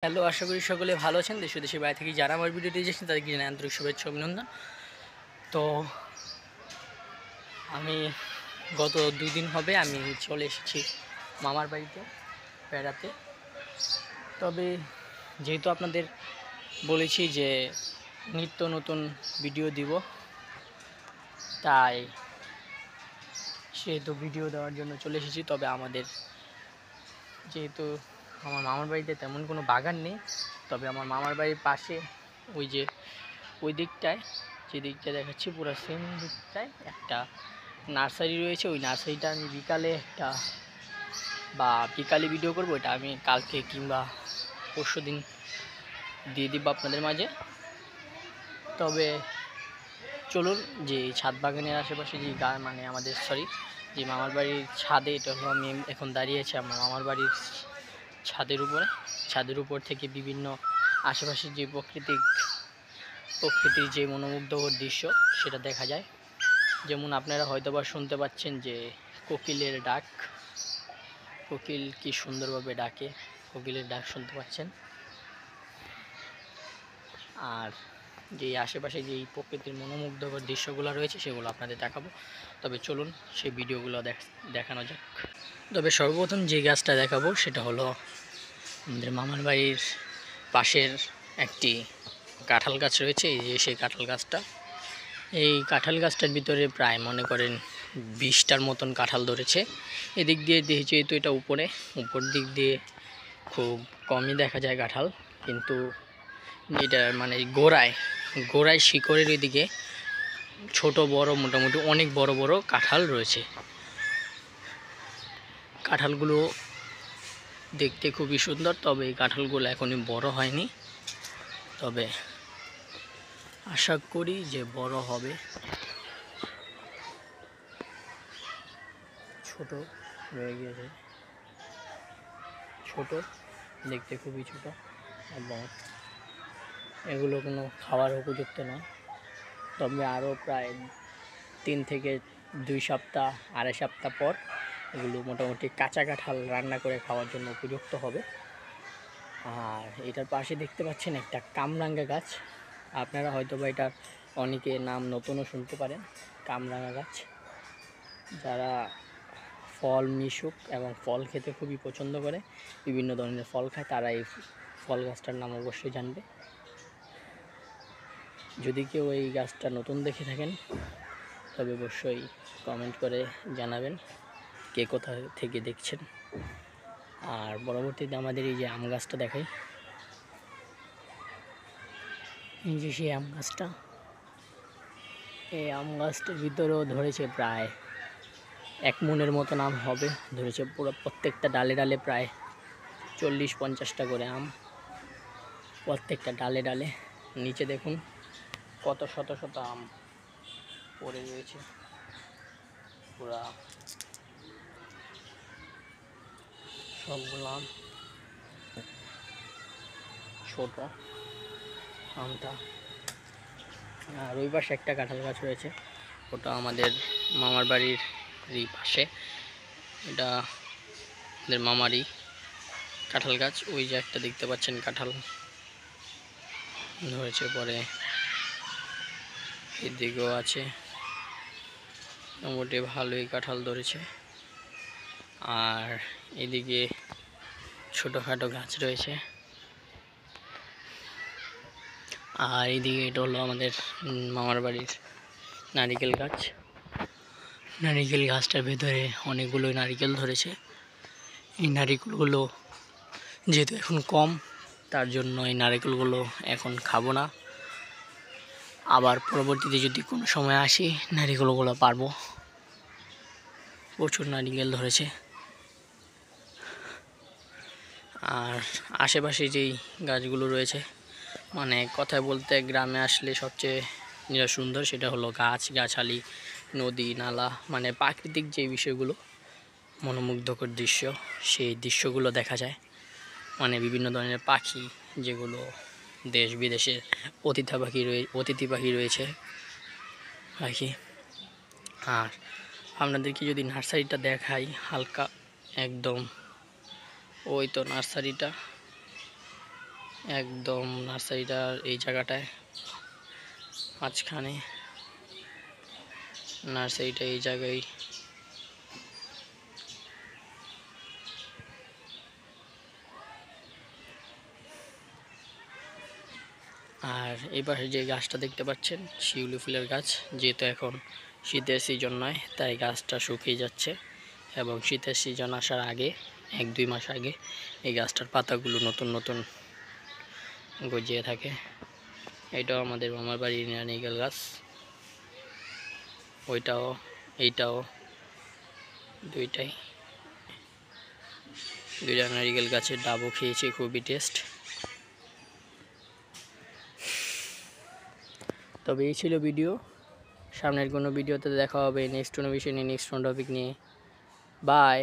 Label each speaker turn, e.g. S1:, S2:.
S1: Hello, আশা করি সকলে ভালো আছেন। দেশ ও দেশের বাইরে থেকে যারা আমার ভিডিওটি দেখছেন তাদেরকে জানাই আন্তরিক শুভেচ্ছা অভিনন্দন। তো আমি গত 2 দিন হবে আমি চলে এসেছি মামার বাড়িতে বেড়াতে। তবে যেহেতু আপনাদের বলেছি যে নিত্য নতুন ভিডিও দিব, তাই সেহেতু ভিডিও দেওয়ার জন্য চলে এসেছি। তবে আমাদের যেহেতু আমার মামার বাড়িতে তেমন কোনো বাগান নেই, তবে আমার মামার বাড়ির পাশে ওই দিকটায় যে দিকটা দেখাচ্ছি পুরো সেম দিকটায় একটা নার্সারি রয়েছে। ওই নার্সারিটা আমি বিকালে ভিডিও করব। এটা আমি কালকে কিংবা পরশু দিন দিয়ে দিব আপনাদের মাঝে। তবে চলুন, যে ছাদ বাগানের আশেপাশে যে যে মামার বাড়ির ছাদে, এটা হলো আমি এখন দাঁড়িয়ে আছি আমার মামার বাড়ির ছাদের উপর থেকে বিভিন্ন আশেপাশের যে প্রকৃতির যে মনোমুগ্ধকর দৃশ্য সেটা দেখা যায়। যেমন আপনারা হয়তোবা শুনতে পাচ্ছেন যে কোকিলের ডাক, কোকিল কি সুন্দরভাবে ডাকে, কোকিলের ডাক শুনতে পাচ্ছেন। আর যে আশেপাশে যেই প্রকৃতির মনোমুগ্ধকর দৃশ্যগুলো রয়েছে সেগুলো আপনাদের দেখাবো। তবে চলুন সেই ভিডিওগুলো দেখানো যাক। তবে সর্বপ্রথম যে গাছটা দেখাবো সেটা হলো আমাদের মামার বাড়ির পাশের একটি কাঁঠাল গাছ রয়েছে। এই যে সেই কাঁঠাল গাছটার ভিতরে প্রায় মনে করেন 20টার মতন কাঁঠাল ধরেছে। এদিক দিয়ে যেহেতু এটা উপর দিক দিয়ে খুব কমই দেখা যায় কাঁঠাল, কিন্তু এটা মানে গোড়ায় শিকড়ের ওইদিকে ছোট বড় মোটামুটি অনেক বড় বড় কাঁঠাল রয়েছে। কাঁঠালগুলো দেখতে খুবই সুন্দর, তবে এই কাঁঠালগুলো এখনই বড় হয়নি। তবে আশা করি যে বড় হবে। ছোট রয়ে গিয়েছে, ছোট দেখতে খুবই ছোট, এবং এগুলো কোনো খাওয়ার উপযুক্ত নয়। তবে আরও প্রায় 3 থেকে 2 সপ্তাহ 2.5 সপ্তাহ পর এগুলো মোটামুটি কাঁচা কাঁঠাল রান্না করে খাওয়ার জন্য উপযুক্ত হবে। আর এটার পাশে দেখতে পাচ্ছেন একটা কামরাঙ্গা গাছ। আপনারা হয়তো বা এটার অনেকে নাম নতুনও শুনতে পারেন, কামরাঙ্গা গাছ। যারা ফল মিশুক এবং ফল খেতে খুবই পছন্দ করে, বিভিন্ন ধরনের ফল খায়, তারা এই ফল গাছটার নাম অবশ্যই জানবে। যদি কেউ এই গাছটা নতুন দেখে থাকেন তবে অবশ্যই কমেন্ট করে জানাবেন কে কোথা থেকে দেখছেন। আর পরবর্তীতে আমাদের এই যে আম গাছটা দেখাই, এই যে সেই আম গাছটা, এই আম গাছটার ভিতরেও ধরেছে প্রায় 1 মণের মতন আম হবে ধরেছে। পুরো প্রত্যেকটা ডালে ডালে প্রায় 40-50টা করে আম, প্রত্যেকটা ডালে ডালে। নিচে দেখুন কত শত শত আম পড়ে রয়েছে। পুরা সবগুলো আম ছোট আমটা। আর ওই পাশে একটা কাঁঠাল গাছ রয়েছে, ওটা আমাদের মামার বাড়ির পাশে। এটা আমাদের মামারই কাঁঠাল গাছ। ওই যে একটা দেখতে পাচ্ছেন কাঁঠাল ধরেছে, পরে এদিকেও আছে, মোটামুটি ভালোই কাঁঠাল ধরেছে। আর এদিকে ছোটোখাটো গাছ রয়েছে। আর এইদিকে এটা হলো আমাদের মামার বাড়ির নারিকেল গাছ। নারিকেল গাছটার ভেতরে অনেকগুলো নারিকেল ধরেছে। এই নারিকেলগুলো যেহেতু এখন কম, তার জন্য এই নারিকেলগুলো এখন খাবো না। আবার পরবর্তীতে যদি কোনো সময় আসি নারিকেলগুলো পারবো। প্রচুর নারিকেল ধরেছে। আর আশেপাশে যেই গাছগুলো রয়েছে, মানে কথায় বলতে গ্রামে আসলে সবচেয়ে যেটা সুন্দর সেটা হলো গাছগাছালি, নদী নালা, মানে প্রাকৃতিক যে বিষয়গুলো, মনোমুগ্ধকর দৃশ্য, সেই দৃশ্যগুলো দেখা যায়। মানে বিভিন্ন ধরনের পাখি, যেগুলো দেশ বিদেশের অতিথি পাখি রয়েছে পাখি। আর আপনাদেরকে যদি নার্সারিটা দেখাই হালকা, একদম ওই তো নার্সারিটা, একদম নার্সারিটার এই জায়গাটায় মাঝখানে, নার্সারিটা এই জায়গায়। আর এই পাশে যে গাছটা দেখতে পাচ্ছেন শিউলি ফুলের গাছ, যেহেতু এখন শীতের সিজন নয় তাই গাছটা শুকিয়ে যাচ্ছে, এবং শীতের সিজন আসার আগে 1-2 মাস আগে এই গাছটার পাতাগুলো নতুন নতুন গজিয়ে থাকে। এটাও আমাদের মামার বাড়ির নারিকেল গাছ, ওইটাও এইটাও, দুইটা নারিকেল গাছের ডাবও খেয়েছি, খুবই টেস্ট। তবে এই ছিল ভিডিও, সামনের কোনো ভিডিওতে দেখা হবে নেক্সট কোনো বিষয় নিয়ে, নেক্সট কোনো টপিক নিয়ে। বাই।